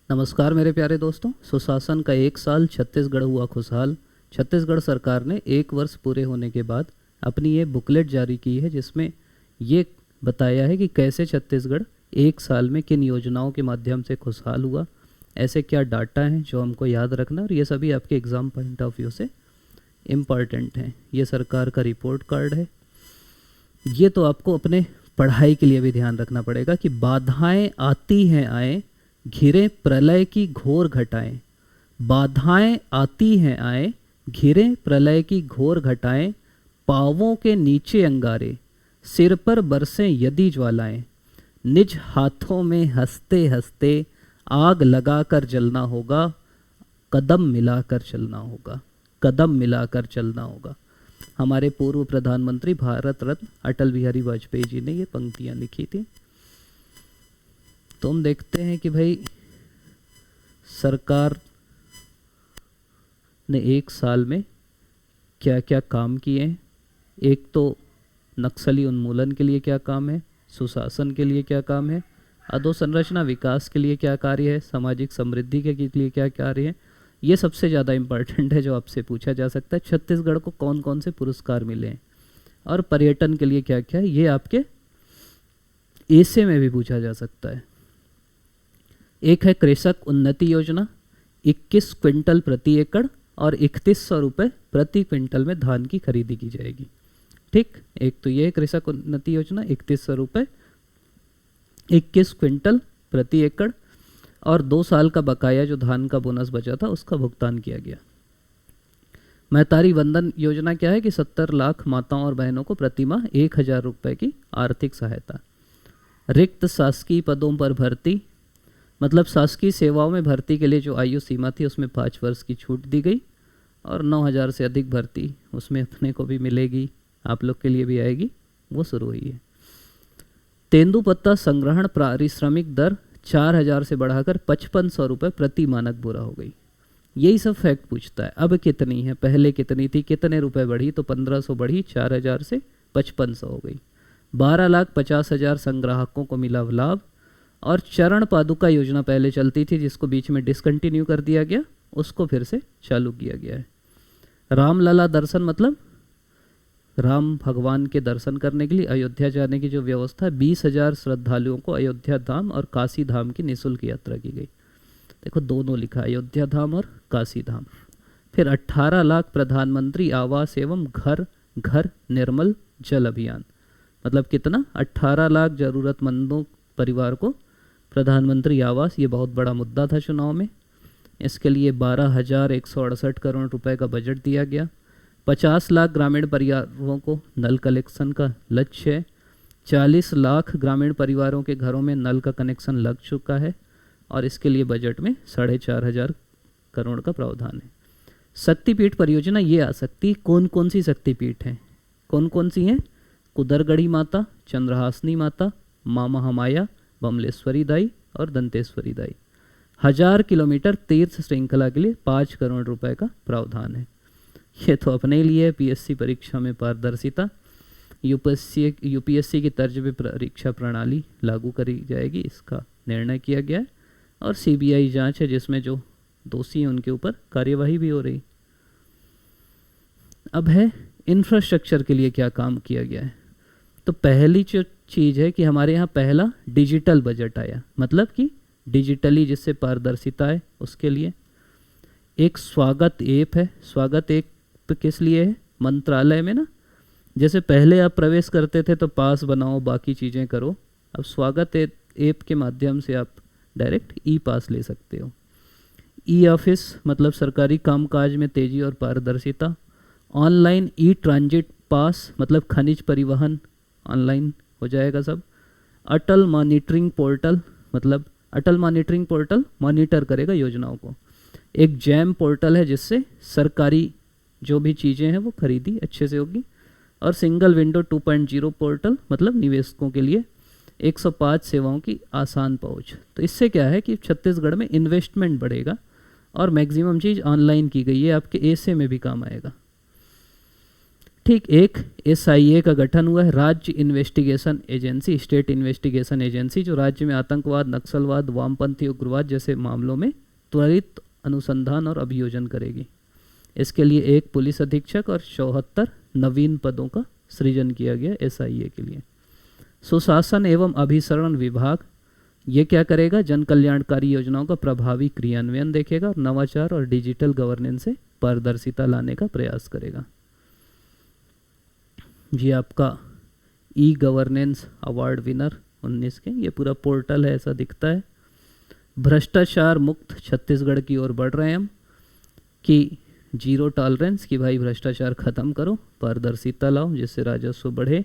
नमस्कार मेरे प्यारे दोस्तों। सुशासन का एक साल, छत्तीसगढ़ हुआ खुशहाल। छत्तीसगढ़ सरकार ने एक वर्ष पूरे होने के बाद अपनी ये बुकलेट जारी की है, जिसमें ये बताया है कि कैसे छत्तीसगढ़ एक साल में किन योजनाओं के माध्यम से खुशहाल हुआ, ऐसे क्या डाटा हैं जो हमको याद रखना, और ये सभी आपके एग्ज़ाम पॉइंट ऑफ व्यू से इम्पॉर्टेंट हैं। ये सरकार का रिपोर्ट कार्ड है। ये तो आपको अपने पढ़ाई के लिए भी ध्यान रखना पड़ेगा कि बाधाएं आती हैं आए, घिरे प्रलय की घोर घटाएं। बाधाएं आती हैं आए, घिरे प्रलय की घोर घटाएं। पाँवों के नीचे अंगारे, सिर पर बरसें यदि ज्वालाएं। निज हाथों में हंसते हंसते आग लगाकर जलना होगा, कदम मिलाकर चलना होगा, कदम मिलाकर चलना होगा। हमारे पूर्व प्रधानमंत्री भारत रत्न अटल बिहारी वाजपेयी जी ने ये पंक्तियाँ लिखी थी। तो हम देखते हैं कि भाई सरकार ने एक साल में क्या क्या काम किए हैं। एक तो नक्सली उन्मूलन के लिए क्या काम है, सुशासन के लिए क्या काम है, अधोसंरचना विकास के लिए क्या कार्य है, सामाजिक समृद्धि के लिए क्या कार्य है। ये सबसे ज़्यादा इम्पॉर्टेंट है जो आपसे पूछा जा सकता है। छत्तीसगढ़ को कौन कौन से पुरस्कार मिले हैं और पर्यटन के लिए क्या क्या है, ये आपके एसे में भी पूछा जा सकता है। एक है कृषक उन्नति योजना, 21 क्विंटल प्रति एकड़ और 3100 रुपये प्रति क्विंटल में धान की खरीदी की जाएगी। ठीक, एक तो ये कृषक उन्नति योजना 3100 रुपये, 21 क्विंटल प्रति एकड़, और 2 साल का बकाया जो धान का बोनस बचा था उसका भुगतान किया गया। महतारी वंदन योजना क्या है कि 70 लाख माताओं और बहनों को प्रतिमाह 1000 रुपये की आर्थिक सहायता। रिक्त शासकीय पदों पर भर्ती, मतलब शासकीय सेवाओं में भर्ती के लिए जो आयु सीमा थी उसमें 5 वर्ष की छूट दी गई, और 9000 से अधिक भर्ती उसमें अपने को भी मिलेगी, आप लोग के लिए भी आएगी, वो शुरू हुई है। तेंदुपत्ता संग्रहण पारिश्रमिक दर 4000 से बढ़ाकर 5500 रुपये प्रति मानक बोरा हो गई। यही सब फैक्ट पूछता है। अब कितनी है, पहले कितनी थी, कितने रुपए बढ़ी, तो 1500 बढ़ी, 4000 से 5500 हो गई। 12,50,000 संग्राहकों को मिला लाभ। और चरण पादुका योजना पहले चलती थी जिसको बीच में डिसकंटिन्यू कर दिया गया, उसको फिर से चालू किया गया है। रामलला दर्शन, मतलब राम भगवान के दर्शन करने के लिए अयोध्या जाने की जो व्यवस्था, 20,000 श्रद्धालुओं को अयोध्या धाम और काशी धाम की निःशुल्क यात्रा की गई। देखो दोनों लिखा, अयोध्या धाम और काशी धाम। फिर 18 लाख प्रधानमंत्री आवास एवं घर घर निर्मल जल अभियान, मतलब कितना, 18 लाख जरूरतमंदों परिवार को प्रधानमंत्री आवास। ये बहुत बड़ा मुद्दा था चुनाव में। इसके लिए 12,168 करोड़ रुपए का बजट दिया गया। 50 लाख ग्रामीण परिवारों को नल कनेक्शन का लक्ष्य है। 40 लाख ग्रामीण परिवारों के घरों में नल का कनेक्शन लग चुका है, और इसके लिए बजट में 4,500 करोड़ का प्रावधान है। शक्तिपीठ परियोजना ये आ सकती, कौन कौन सी शक्तिपीठ हैं, कौन कौन सी हैं, कुदरगढ़ी माता, चंद्रहासनी माता, माँ महामाया, बमलेश्वरी दाई और दंतेश्वरी दाई। 1000 किलोमीटर तीर्थ श्रृंखला के लिए 5 करोड़ रुपए का प्रावधान है। ये तो अपने लिए पीएससी परीक्षा में पारदर्शिता, यूपीएससी की तर्ज पे परीक्षा प्रणाली लागू करी जाएगी, इसका निर्णय किया गया है। और सीबीआई जांच है जिसमें जो दोषी हैं उनके ऊपर कार्यवाही भी हो रही। अब है इंफ्रास्ट्रक्चर के लिए क्या काम किया गया है। तो पहली जो चीज़ है कि हमारे यहाँ पहला डिजिटल बजट आया, मतलब कि डिजिटली जिससे पारदर्शिता है उसके लिए। एक स्वागत ऐप है। स्वागत ऐप किस लिए है, मंत्रालय में ना, जैसे पहले आप प्रवेश करते थे तो पास बनाओ बाकी चीज़ें करो, अब स्वागत ऐप के माध्यम से आप डायरेक्ट ई पास ले सकते हो। ई ऑफिस, मतलब सरकारी कामकाज में तेज़ी और पारदर्शिता। ऑनलाइन ई ट्रांजिट पास, मतलब खनिज परिवहन ऑनलाइन हो जाएगा सब। अटल मॉनिटरिंग पोर्टल, मतलब अटल मॉनिटरिंग पोर्टल मॉनिटर करेगा योजनाओं को। एक जैम पोर्टल है जिससे सरकारी जो भी चीज़ें हैं वो खरीदी अच्छे से होगी। और सिंगल विंडो 2.0 पोर्टल, मतलब निवेशकों के लिए 105 सेवाओं की आसान पहुंच। तो इससे क्या है कि छत्तीसगढ़ में इन्वेस्टमेंट बढ़ेगा और मैक्सिमम चीज़ ऑनलाइन की गई है, आपके एसे में भी काम आएगा। ठीक, एक SIA का गठन हुआ है, राज्य investigation agency, state investigation agency, जो राज्य में आतंकवाद, नक्सलवाद, वामपंथी उग्रवाद जैसे मामलों में त्वरित अनुसंधान और अभियोजन करेगी। इसके लिए एक पुलिस अधीक्षक और 74 नवीन पदों का सृजन किया गया SIA के लिए। सुशासन एवं अभिसरण विभाग ये क्या करेगा, जन कल्याणकारी योजनाओं का प्रभावी क्रियान्वयन देखेगा और नवाचार और डिजिटल गवर्नेंस से पारदर्शिता लाने का प्रयास करेगा। ये आपका E-गवर्नेंस अवार्ड विनर 19 के, ये पूरा पोर्टल है, ऐसा दिखता है। भ्रष्टाचार मुक्त छत्तीसगढ़ की ओर बढ़ रहे हैं हम, कि जीरो टॉलरेंस, कि भाई भ्रष्टाचार ख़त्म करो, पारदर्शिता लाओ जिससे राजस्व बढ़े,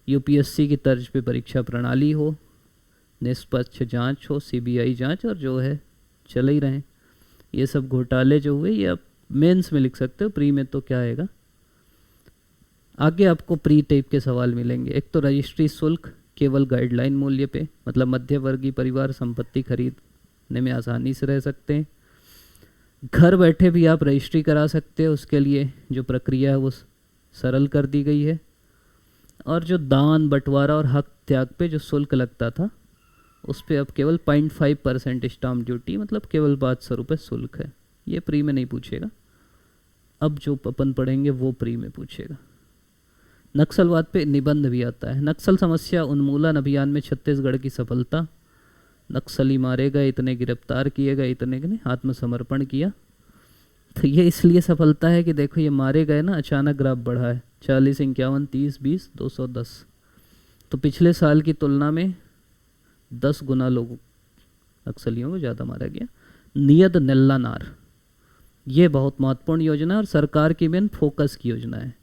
UPSC की तर्ज पे परीक्षा प्रणाली हो, निष्पक्ष जांच हो, CBI जांच, और जो है चले ही रहें। ये सब घोटाले जो हुए ये आप मेंस में लिख सकते हो, प्री में तो क्या आएगा। आगे आपको प्री टाइप के सवाल मिलेंगे। एक तो रजिस्ट्री शुल्क केवल गाइडलाइन मूल्य पे, मतलब मध्यवर्गीय परिवार संपत्ति खरीदने में आसानी से रह सकते हैं। घर बैठे भी आप रजिस्ट्री करा सकते हो, उसके लिए जो प्रक्रिया है वो सरल कर दी गई है। और जो दान बंटवारा और हक त्याग पे जो शुल्क लगता था उस पर अब केवल 0.5% स्टाम्प ड्यूटी, मतलब केवल 500 रुपये शुल्क है। ये प्री में नहीं पूछेगा, अब जो अपन पढ़ेंगे वो प्री में पूछेगा। नक्सलवाद पे निबंध भी आता है। नक्सल समस्या उन्मूलन अभियान में छत्तीसगढ़ की सफलता, नक्सली मारे गए, इतने गिरफ्तार किए गए, इतने ने आत्मसमर्पण किया। तो ये इसलिए सफलता है कि देखो ये मारे गए ना, अचानक ग्राफ बढ़ा है, 40, 51, 30, 20, 210। तो पिछले साल की तुलना में 10 गुना लोगों नक्सलियों को ज़्यादा मारा गया। नियत नेल्ला नार, ये बहुत महत्वपूर्ण योजना है और सरकार की मेन फोकस की योजना है।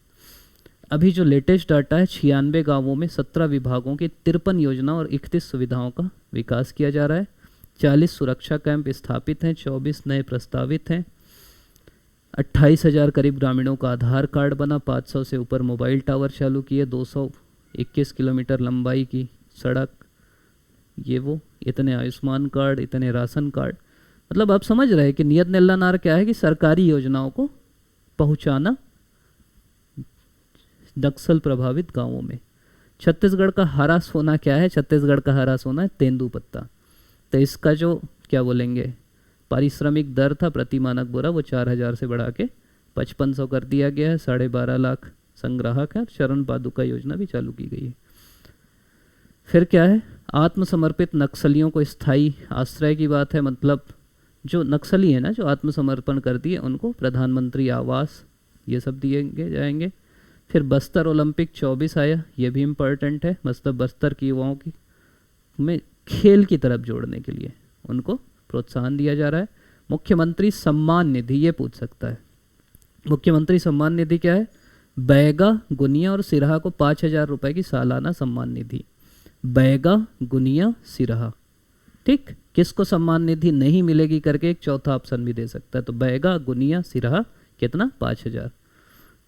अभी जो लेटेस्ट डाटा है, 96 गांवों में 17 विभागों की 53 योजना और 31 सुविधाओं का विकास किया जा रहा है। 40 सुरक्षा कैंप स्थापित हैं, 24 नए प्रस्तावित हैं। 28,000 करीब ग्रामीणों का आधार कार्ड बना, 500 से ऊपर मोबाइल टावर चालू किए, 221 किलोमीटर लंबाई की सड़क, ये वो, इतने आयुष्मान कार्ड, इतने राशन कार्ड। मतलब आप समझ रहे हैं कि नियत नेल्ला नार क्या है, कि सरकारी योजनाओं को पहुंचाना नक्सल प्रभावित गांवों में। छत्तीसगढ़ का हरा सोना क्या है, छत्तीसगढ़ का हरा सोना है तेंदुपत्ता। तो इसका जो क्या बोलेंगे पारिश्रमिक दर था प्रति मानक बोरा, वो 4,000 से बढ़ा के 5500 कर दिया गया है। 12.5 लाख संग्राहक है। शरण पादुका योजना भी चालू की गई है। फिर क्या है, आत्मसमर्पित नक्सलियों को स्थायी आश्रय की बात है, मतलब जो नक्सली है ना, जो आत्मसमर्पण कर दिए उनको प्रधानमंत्री आवास ये सब दिए जाएंगे। फिर बस्तर ओलंपिक 24 आया, ये भी इम्पोर्टेंट है, मतलब बस्तर की युवाओं की में खेल की तरफ जोड़ने के लिए उनको प्रोत्साहन दिया जा रहा है। मुख्यमंत्री सम्मान निधि, ये पूछ सकता है, मुख्यमंत्री सम्मान निधि क्या है, बैगा, गुनिया और सिरहा को 5,000 रुपये की सालाना सम्मान निधि। बैगा, गुनिया, सिरहा, ठीक। किसको सम्मान निधि नहीं मिलेगी करके एक चौथा ऑप्शन भी दे सकता है। तो बैगा, गुनिया, सिरहा कितना, 5,000।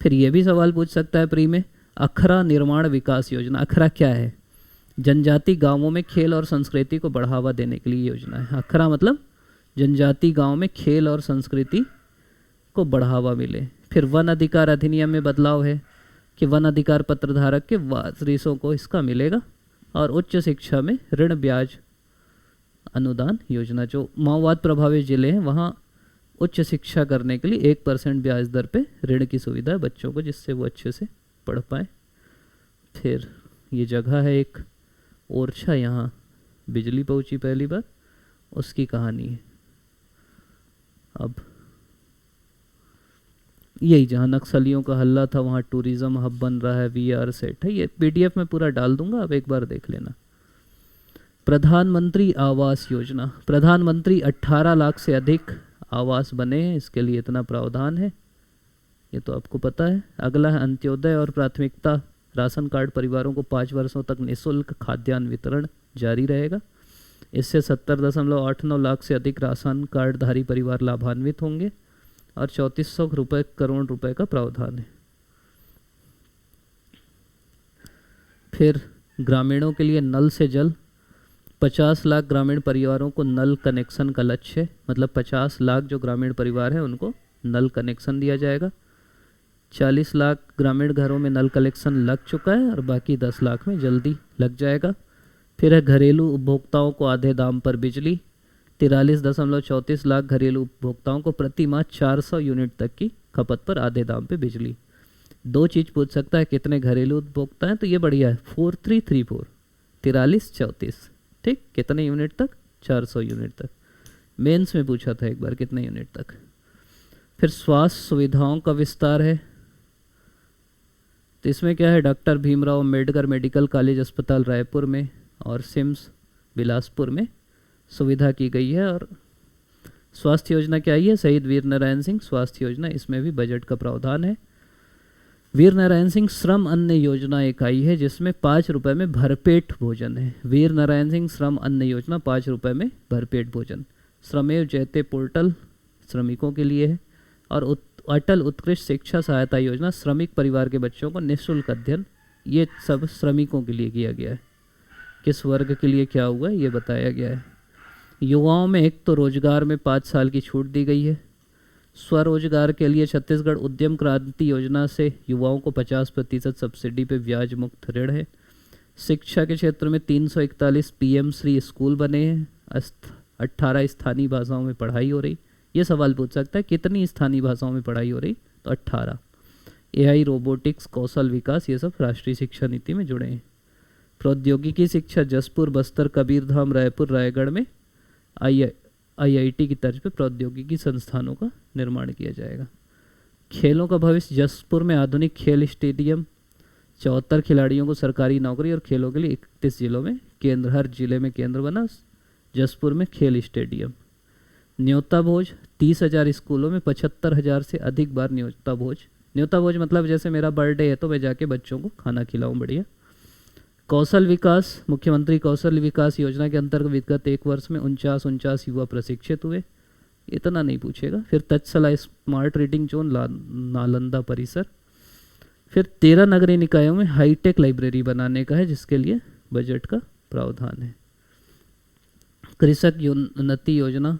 फिर ये भी सवाल पूछ सकता है प्री में, अखरा निर्माण विकास योजना। अखरा क्या है, जनजाति गांवों में खेल और संस्कृति को बढ़ावा देने के लिए योजना है। अखरा मतलब जनजाति गांव में खेल और संस्कृति को बढ़ावा मिले। फिर वन अधिकार अधिनियम में बदलाव है कि वन अधिकार पत्र धारक के वारिसों को इसका मिलेगा। और उच्च शिक्षा में ऋण ब्याज अनुदान योजना, जो माओवाद प्रभावित जिले हैं वहाँ उच्च शिक्षा करने के लिए 1% ब्याज दर पे ऋण की सुविधा है बच्चों को, जिससे वो अच्छे से पढ़ पाए। फिर ये जगह है एक ओरछा, यहाँ बिजली पहुंची पहली बार, उसकी कहानी है। अब यही जहाँ नक्सलियों का हल्ला था वहाँ टूरिज्म हब बन रहा है, VR सेट है। ये PDF में पूरा डाल दूंगा, आप एक बार देख लेना। प्रधानमंत्री आवास योजना, प्रधानमंत्री 18 लाख से अधिक आवास बने हैं, इसके लिए इतना प्रावधान है, ये तो आपको पता है। अगला है अंत्योदय और प्राथमिकता राशन कार्ड परिवारों को 5 वर्षों तक निःशुल्क खाद्यान्न वितरण जारी रहेगा। इससे 70.89 लाख से अधिक राशन कार्डधारी परिवार लाभान्वित होंगे और 3400 करोड़ रुपए का प्रावधान है। फिर ग्रामीणों के लिए नल से जल, 50 लाख ग्रामीण परिवारों को नल कनेक्शन का लक्ष्य है, मतलब 50 लाख जो ग्रामीण परिवार है उनको नल कनेक्शन दिया जाएगा। 40 लाख ग्रामीण घरों में नल कलेक्शन लग चुका है और बाकी 10 लाख में जल्दी लग जाएगा। फिर है घरेलू उपभोक्ताओं को आधे दाम पर बिजली। 43.34 लाख घरेलू उपभोक्ताओं को प्रति माह 400 यूनिट तक की खपत पर आधे दाम पे बिजली। दो चीज़ पूछ सकता है, कितने घरेलू उपभोक्ता हैं, तो ये बढ़िया है 4334 4334, ठीक, कितने यूनिट तक, 400 यूनिट तक। मेंस में पूछा था एक बार कितने यूनिट तक। फिर स्वास्थ्य सुविधाओं का विस्तार है, तो इसमें क्या है, doctor Bhimrao Ambedkar medical college अस्पताल रायपुर में और सिम्स बिलासपुर में सुविधा की गई है। और स्वास्थ्य योजना क्या आई है, शहीद वीर नारायण सिंह स्वास्थ्य योजना, इसमें भी बजट का प्रावधान है। वीर नारायण सिंह श्रम अन्न योजना एक आई है जिसमें 5 रुपये में भरपेट भोजन है। वीर नारायण सिंह श्रम अन्न योजना 5 रुपये में भरपेट भोजन। श्रमेव जयते पोर्टल श्रमिकों के लिए है। और अटल उत्कृष्ट शिक्षा सहायता योजना श्रमिक परिवार के बच्चों को निःशुल्क अध्ययन, ये सब श्रमिकों के लिए किया गया है। किस वर्ग के लिए क्या हुआ है ये बताया गया है। युवाओं में एक तो रोजगार में 5 साल की छूट दी गई है। स्वरोजगार के लिए छत्तीसगढ़ उद्यम क्रांति योजना से युवाओं को 50% सब्सिडी पे ब्याज मुक्त ऋण है। शिक्षा के क्षेत्र में 341 पीएम श्री स्कूल बने हैं। 18 स्थानीय भाषाओं में पढ़ाई हो रही। ये सवाल पूछ सकता है कितनी स्थानीय भाषाओं में पढ़ाई हो रही, तो 18। एआई, रोबोटिक्स, कौशल विकास, ये सब राष्ट्रीय शिक्षा नीति में जुड़े हैं। प्रौद्योगिकी शिक्षा जसपुर, बस्तर, कबीरधाम, रायपुर, रायगढ़ में आईआईटी की तर्ज पे प्रौद्योगिकी संस्थानों का निर्माण किया जाएगा। खेलों का भविष्य, जसपुर में आधुनिक खेल स्टेडियम, 74 खिलाड़ियों को सरकारी नौकरी और खेलों के लिए 31 जिलों में केंद्र, हर जिले में केंद्र बना। जसपुर में खेल स्टेडियम। न्योता भोज, 30,000 स्कूलों में 75,000 से अधिक बार न्योता भोज। न्योता भोज मतलब जैसे मेरा बर्थडे है तो मैं जाके बच्चों को खाना खिलाऊं, बढ़िया। कौशल विकास, मुख्यमंत्री कौशल विकास योजना के अंतर्गत विगत 1 वर्ष में 49 युवा प्रशिक्षित हुए। इतना नहीं पूछेगा। फिर Takshashila smart reading zone Nalanda परिसर। फिर 13 नगरीय निकायों में हाईटेक लाइब्रेरी बनाने का है जिसके लिए बजट का प्रावधान है। कृषक उन्नति योजना,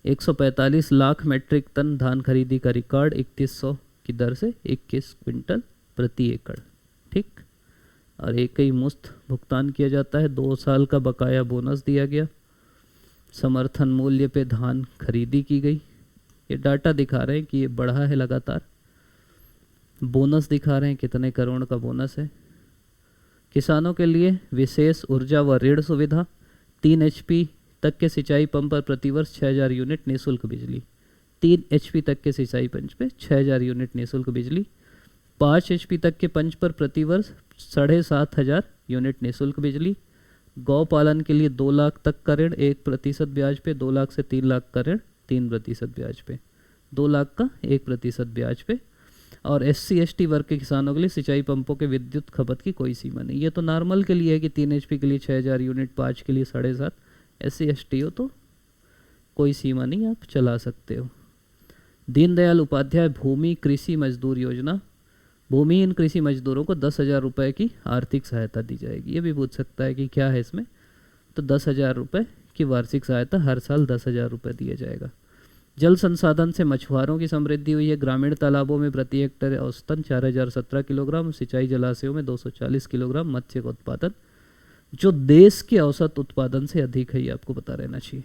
145 लाख मेट्रिक टन धान खरीदी का रिकॉर्ड, 3100 की दर से 21 क्विंटल प्रति एकड़, ठीक। और एक ही मुश्त भुगतान किया जाता है। 2 साल का बकाया बोनस दिया गया। समर्थन मूल्य पे धान खरीदी की गई। ये डाटा दिखा रहे हैं कि ये बढ़ा है लगातार। बोनस दिखा रहे हैं कितने करोड़ का बोनस है। किसानों के लिए विशेष ऊर्जा व ऋण सुविधा, 3 HP तक के सिंचाई पंप पर प्रतिवर्ष 6000 यूनिट निःशुल्क बिजली। 3 HP तक के सिंचाई पंच पे 6000 यूनिट निःशुल्क बिजली। 5 HP तक के पंच पर प्रतिवर्ष 7,500 यूनिट निःशुल्क बिजली। गौ पालन के लिए 2 लाख तक का ऋण 1% ब्याज पे, 2 लाख से 3 लाख का ऋण 3% ब्याज पे, 2 लाख का 1% ब्याज पे। और SC ST वर्ग के किसानों के लिए सिंचाई पंपों के विद्युत खपत की कोई सीमा नहीं। ये तो नॉर्मल के लिए है कि 3 HP के लिए 6000 यूनिट, 5 के लिए 7.5, SC ST हो तो कोई सीमा नहीं, आप चला सकते हो। दीनदयाल उपाध्याय भूमि कृषि मजदूर योजना, भूमिहीन कृषि मजदूरों को 10,000 रुपये की आर्थिक सहायता दी जाएगी। ये भी पूछ सकता है कि क्या है इसमें, तो 10,000 रुपये की वार्षिक सहायता, हर साल 10,000 रुपये दिया जाएगा। जल संसाधन से मछुआरों की समृद्धि हुई है। ग्रामीण तालाबों में प्रति हेक्टेयर औसतन 4017 किलोग्राम, सिंचाई जलाशयों में 240 किलोग्राम मत्स्य का उत्पादन, जो देश के औसत उत्पादन से अधिक है, ये आपको पता रहना चाहिए।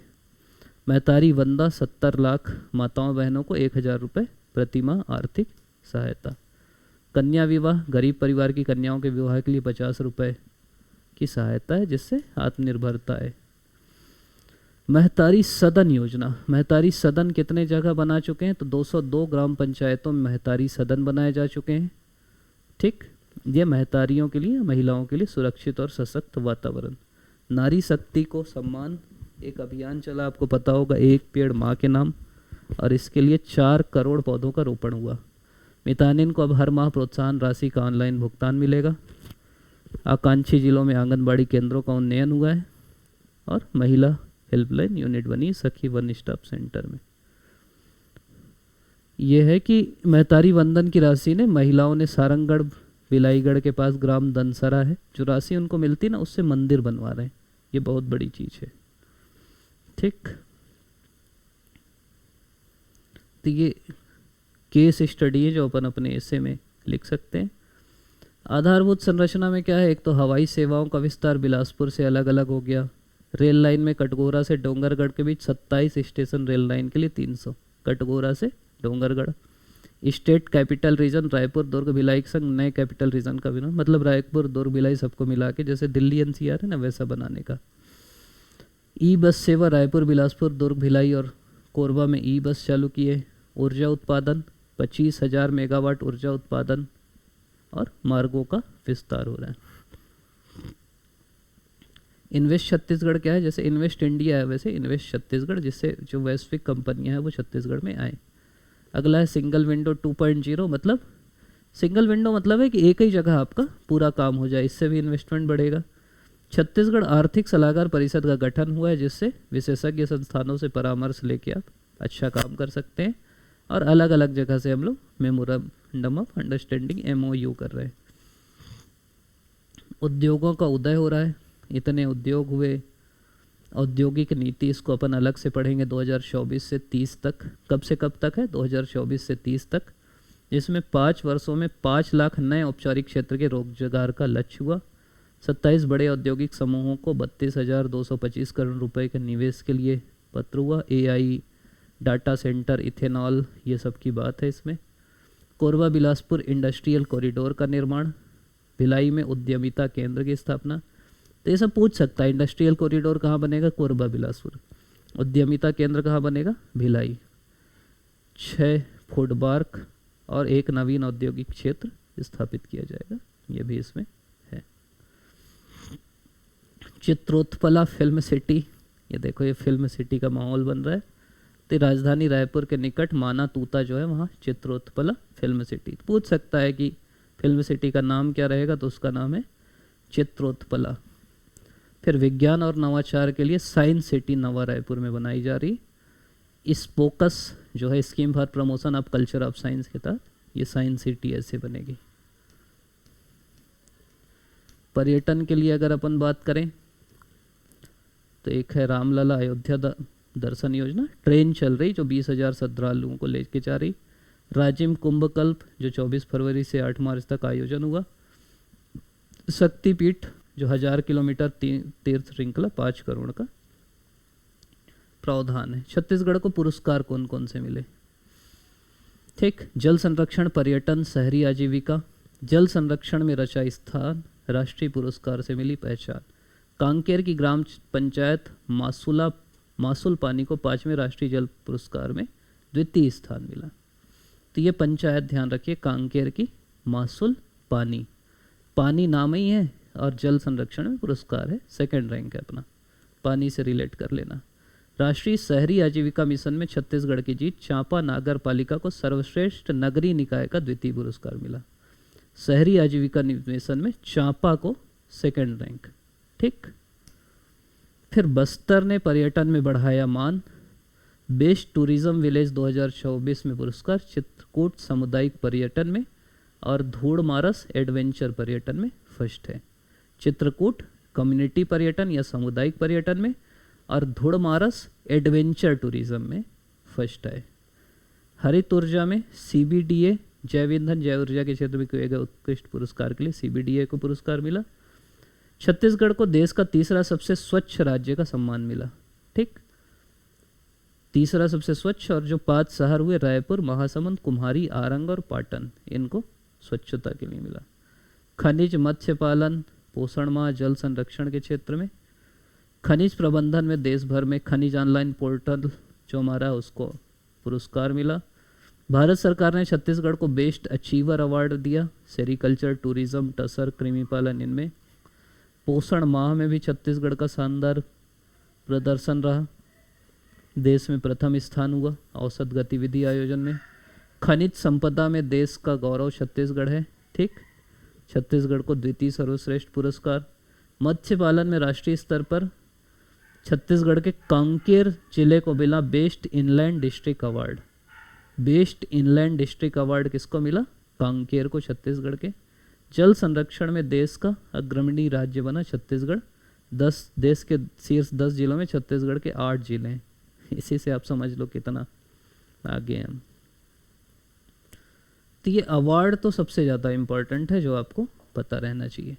महतारी वंदा 70 लाख माताओं बहनों को 1,000 रुपये प्रति माह आर्थिक सहायता। कन्या विवाह, गरीब परिवार की कन्याओं के विवाह के लिए 50 रुपये की सहायता है जिससे आत्मनिर्भरता है। महतारी सदन योजना, महतारी सदन कितने जगह बना चुके हैं, तो 202 ग्राम पंचायतों में महतारी सदन बनाए जा चुके हैं, ठीक। ये महतारियों के लिए, महिलाओं के लिए सुरक्षित और सशक्त वातावरण। नारी शक्ति को सम्मान, एक अभियान चला, आपको पता होगा, 1 पेड़ माँ के नाम, और इसके लिए 4 करोड़ पौधों का रोपण हुआ। मितानिन को अब हर माह प्रोत्साहन राशि का ऑनलाइन भुगतान मिलेगा। आकांक्षी जिलों में आंगनबाड़ी केंद्रों का उन्नयन हुआ है। और महिला हेल्पलाइन यूनिट बनी सखी वन स्टॉप सेंटर में। यह है कि महतारी वंदन की राशि ने महिलाओं ने सारंगढ़ बिलाईगढ़ के पास ग्राम दनसरा है, जो राशि उनको मिलती ना उससे मंदिर बनवा रहे हैं। ये बहुत बड़ी चीज है, ठीक। तो ये केस स्टडी है जो अपन अपने ऐसे में लिख सकते हैं। आधारभूत संरचना में क्या है, एक तो हवाई सेवाओं का विस्तार बिलासपुर से अलग अलग हो गया। रेल लाइन में कटघोरा से डोंगरगढ़ के बीच 27 स्टेशन रेल लाइन के लिए 300, कटघोरा से Dongargarh. State capital region Raipur Durg Bhilai के संग नए कैपिटल रीजन का भी ना, मतलब रायपुर दुर्ग भिलाई सबको मिला के जैसे दिल्ली एनसीआर है ना वैसा बनाने का। ई बस सेवा रायपुर बिलासपुर दुर्ग भिलाई और कोरबा में ई बस चालू किए। ऊर्जा उत्पादन 25,000 मेगावाट ऊर्जा उत्पादन और मार्गों का विस्तार हो रहा है। इन्वेस्ट छत्तीसगढ़ क्या है, जैसे इन्वेस्ट इंडिया है वैसे इन्वेस्ट छत्तीसगढ़, जिससे जो वैश्विक कंपनियां हैं वो छत्तीसगढ़ में आए। अगला है सिंगल विंडो 2.0, मतलब सिंगल विंडो मतलब है कि एक ही जगह आपका पूरा काम हो जाए, इससे भी इन्वेस्टमेंट बढ़ेगा। छत्तीसगढ़ आर्थिक सलाहकार परिषद का गठन हुआ है, जिससे विशेषज्ञ संस्थानों से परामर्श लेके आप अच्छा काम कर सकते हैं। और अलग अलग जगह से हम लोग मेमोरेंडम ऑफ अंडरस्टैंडिंग MOU कर रहे हैं। उद्योगों का उदय हो रहा है, इतने उद्योग हुए। औद्योगिक नीति इसको अपन अलग से पढ़ेंगे 2024 से 30 तक। कब से कब तक है, 2024 से 30 तक, जिसमें 5 वर्षों में 5 लाख नए औपचारिक क्षेत्र के रोजगार का लक्ष्य हुआ। 27 बड़े औद्योगिक समूहों को 32,225 करोड़ रुपए के निवेश के लिए पत्र हुआ। AI, डाटा सेंटर, इथेनॉल, ये सब की बात है इसमें। कोरबा बिलासपुर इंडस्ट्रियल कॉरिडोर का निर्माण। भिलाई में उद्यमिता केंद्र की स्थापना। तो ये सब पूछ सकता है, इंडस्ट्रियल कॉरिडोर कहाँ बनेगा, कोरबा बिलासपुर। उद्यमिता केंद्र कहाँ बनेगा, भिलाई। 6 फूड पार्क और 1 नवीन औद्योगिक क्षेत्र स्थापित किया जाएगा, ये भी इसमें है। चित्रोत्पला फिल्म सिटी, ये देखो ये फिल्म सिटी का माहौल बन रहा है। तो राजधानी रायपुर के निकट माना तूता जो है वहाँ चित्रोत्पला फिल्म सिटी। पूछ सकता है कि फिल्म सिटी का नाम क्या रहेगा, तो उसका नाम है चित्रोत्पला। फिर विज्ञान और नवाचार के लिए साइंस सिटी नवा रायपुर में बनाई जा रही। इस फोकस जो है scheme for promotion of culture of science के तहत ये साइंस सिटी ऐसे बनेगी। पर्यटन के लिए अगर अपन बात करें तो एक है रामलला अयोध्या दर्शन योजना, ट्रेन चल रही जो 20,000 श्रद्धालुओं को लेके जा रही। राजिम कुंभकल्प जो 24 फरवरी से 8 मार्च तक आयोजन हुआ। शक्तिपीठ जो 1000 किलोमीटर तीर्थ श्रृंखला 5 करोड़ का प्रावधान है। छत्तीसगढ़ को पुरस्कार कौन कौन से मिले, ठीक। जल संरक्षण, पर्यटन, शहरी आजीविका। जल संरक्षण में रचा स्थान, राष्ट्रीय पुरस्कार से मिली पहचान। कांकेर की ग्राम पंचायत मासुल पानी को 5वें राष्ट्रीय जल पुरस्कार में द्वितीय स्थान मिला। तो ये पंचायत ध्यान रखिए, कांकेर की मासुल पानी, पानी नाम ही है और जल संरक्षण में पुरस्कार है, सेकंड रैंक है अपना, पानी से रिलेट कर लेना। राष्ट्रीय शहरी आजीविका मिशन में छत्तीसगढ़ की जीत, चांपा नगर पालिका को सर्वश्रेष्ठ नगरीय निकाय का द्वितीय पुरस्कार मिला। शहरी आजीविका मिशन में चांपा को सेकंड रैंक, ठीक। फिर बस्तर ने पर्यटन में बढ़ाया मान, बेस्ट टूरिज्म विलेज 2024 में पुरस्कार चित्रकूट सामुदायिक पर्यटन में और धूड़ मारस एडवेंचर पर्यटन में फर्स्ट है। चित्रकूट कम्युनिटी पर्यटन या सामुदायिक पर्यटन में और धूड़ मारस एडवेंचर टूरिज्म में फर्स्ट है। हरित ऊर्जा में CBDA जैव ईंधन जैव ऊर्जा के क्षेत्र में किए गए उत्कृष्ट पुरस्कार के लिए CBDA को पुरस्कार मिला। छत्तीसगढ़ को देश का तीसरा सबसे स्वच्छ राज्य का सम्मान मिला, ठीक। तीसरा सबसे स्वच्छ, और जो 5 शहर हुए रायपुर, महासमुंद, कुम्हारी, आरंग और पाटन, इनको स्वच्छता के लिए मिला। खनिज, मत्स्य पालन, पोषण माह, जल संरक्षण के क्षेत्र में। खनिज प्रबंधन में देश भर में खनिज ऑनलाइन पोर्टल जो हमारा उसको पुरस्कार मिला। भारत सरकार ने छत्तीसगढ़ को बेस्ट अचीवर अवार्ड दिया, सेरिकल्चर, टूरिज्म, टसर, कृमि पालन इनमें। पोषण माह में भी छत्तीसगढ़ का शानदार प्रदर्शन रहा, देश में प्रथम स्थान हुआ औसत गतिविधि आयोजन में। खनिज संपदा में देश का गौरव छत्तीसगढ़ है, ठीक। छत्तीसगढ़ को द्वितीय सर्वश्रेष्ठ पुरस्कार। मत्स्य पालन में राष्ट्रीय स्तर पर छत्तीसगढ़ के कांकेर जिले को मिला best inland district award. Best inland district award किसको मिला, कांकेर को, छत्तीसगढ़ के। जल संरक्षण में देश का अग्रणी राज्य बना छत्तीसगढ़। 10 देश के शीर्ष 10 जिलों में छत्तीसगढ़ के 8 जिले हैं। इसी से आप समझ लो कितना आगे हैं हम। तो ये अवार्ड तो सबसे ज़्यादा इम्पोर्टेंट है जो आपको पता रहना चाहिए।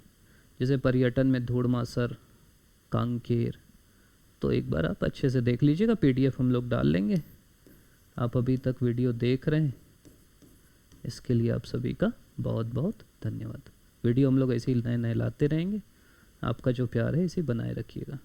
जैसे पर्यटन में धूड़मासर, कांकेर, तो एक बार आप अच्छे से देख लीजिएगा, पीडीएफ हम लोग डाल लेंगे। आप अभी तक वीडियो देख रहे हैं, इसके लिए आप सभी का बहुत बहुत धन्यवाद। वीडियो हम लोग ऐसे ही नए नए लाते रहेंगे, आपका जो प्यार है इसे बनाए रखिएगा।